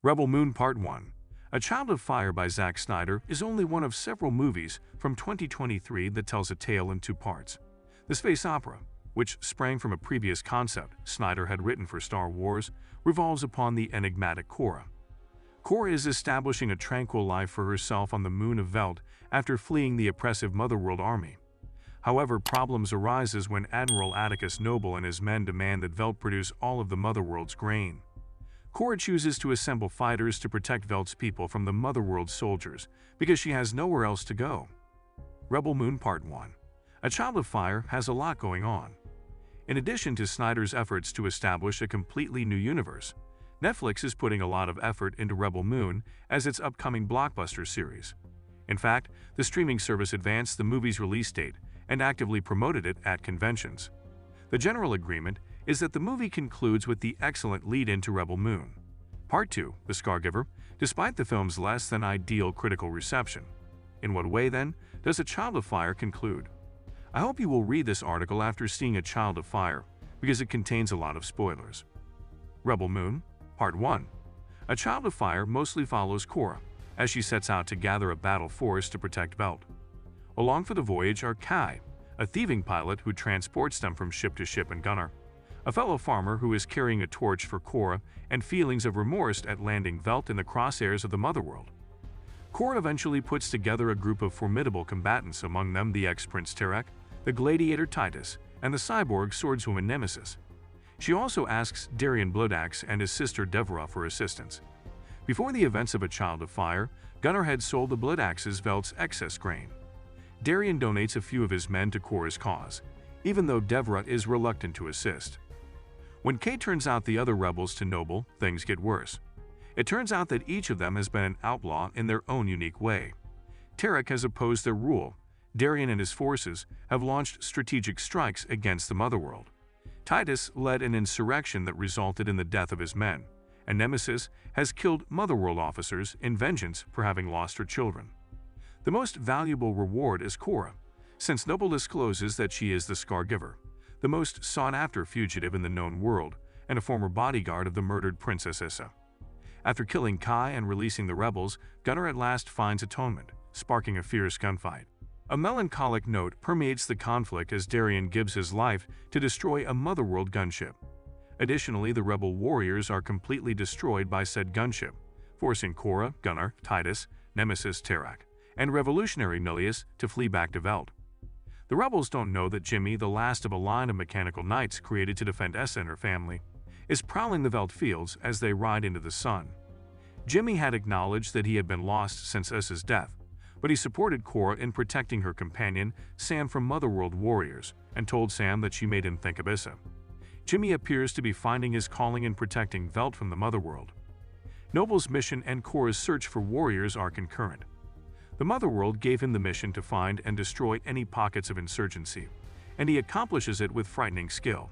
Rebel Moon Part 1. A Child of Fire by Zack Snyder is only one of several movies from 2023 that tells a tale in two parts. The space opera, which sprang from a previous concept Snyder had written for Star Wars, revolves upon the enigmatic Kora. Kora is establishing a tranquil life for herself on the moon of Veld after fleeing the oppressive Motherworld army. However, problems arises when Admiral Atticus Noble and his men demand that Veld produce all of the Motherworld's grain. Kora chooses to assemble fighters to protect Veld's people from the Motherworld soldiers because she has nowhere else to go. Rebel Moon Part 1. A Child of Fire has a lot going on. In addition to Snyder's efforts to establish a completely new universe, Netflix is putting a lot of effort into Rebel Moon as its upcoming blockbuster series. In fact, the streaming service advanced the movie's release date and actively promoted it at conventions. The general agreement is that the movie concludes with the excellent lead-in to Rebel Moon. Part 2, The Scargiver, despite the film's less than ideal critical reception. In what way, then, does A Child of Fire conclude? I hope you will read this article after seeing A Child of Fire, because it contains a lot of spoilers. Rebel Moon, Part 1. A Child of Fire mostly follows Kora, as she sets out to gather a battle force to protect Veld. Along for the voyage are Kai, a thieving pilot who transports them from ship to ship, and Gunnar, a fellow farmer who is carrying a torch for Kora and feelings of remorse at landing Veld in the crosshairs of the Motherworld. Kora eventually puts together a group of formidable combatants, among them the ex-Prince Terek, the gladiator Titus, and the cyborg swordswoman Nemesis. She also asks Darian Bloodaxe and his sister Devra for assistance. Before the events of A Child of Fire, Gunnar had sold the Bloodaxe's Veld's excess grain. Darian donates a few of his men to Kora's cause, even though Devra is reluctant to assist. When Kay turns out the other rebels to Noble, things get worse. It turns out that each of them has been an outlaw in their own unique way. Terek has opposed their rule. Darian and his forces have launched strategic strikes against the Motherworld. Titus led an insurrection that resulted in the death of his men, and Nemesis has killed Motherworld officers in vengeance for having lost her children. The most valuable reward is Kora, since Noble discloses that she is the Scargiver, the most sought-after fugitive in the known world, and a former bodyguard of the murdered Princess Issa. After killing Kai and releasing the rebels, Gunnar at last finds atonement, sparking a fierce gunfight. A melancholic note permeates the conflict as Darian gives his life to destroy a Motherworld gunship. Additionally, the rebel warriors are completely destroyed by said gunship, forcing Kora, Gunnar, Titus, Nemesis, Terek, and revolutionary Nullius to flee back to Veld. The rebels don't know that Jimmy, the last of a line of mechanical knights created to defend Issa and her family, is prowling the Veld fields as they ride into the sun. Jimmy had acknowledged that he had been lost since Issa's death, but he supported Kora in protecting her companion, Sam, from Motherworld warriors, and told Sam that she made him think of Issa. Jimmy appears to be finding his calling in protecting Veld from the Motherworld. Noble's mission and Kora's search for warriors are concurrent. The Motherworld gave him the mission to find and destroy any pockets of insurgency, and he accomplishes it with frightening skill.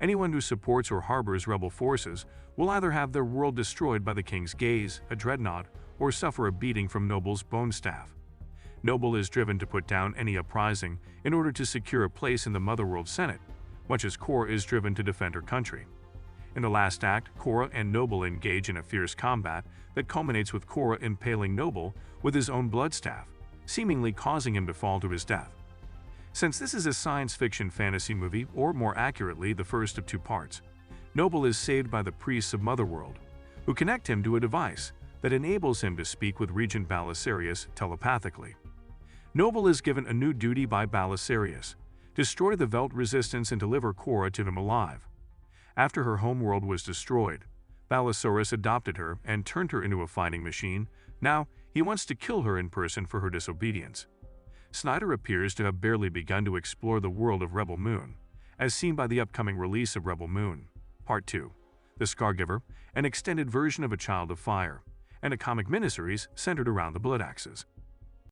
Anyone who supports or harbors rebel forces will either have their world destroyed by the King's gaze, a dreadnought, or suffer a beating from Noble's bone staff. Noble is driven to put down any uprising in order to secure a place in the Motherworld Senate, much as Kora is driven to defend her country. In the last act, Kora and Noble engage in a fierce combat that culminates with Kora impaling Noble with his own bloodstaff, seemingly causing him to fall to his death. Since this is a science fiction fantasy movie, or more accurately, the first of two parts, Noble is saved by the priests of Motherworld, who connect him to a device that enables him to speak with Regent Balisarius telepathically. Noble is given a new duty by Balisarius: destroy the Veld resistance and deliver Kora to him alive. After her homeworld was destroyed, Balisarius adopted her and turned her into a fighting machine. Now, he wants to kill her in person for her disobedience. Snyder appears to have barely begun to explore the world of Rebel Moon, as seen by the upcoming release of Rebel Moon, Part 2, The Scargiver, an extended version of A Child of Fire, and a comic miniseries centered around the Bloodaxes.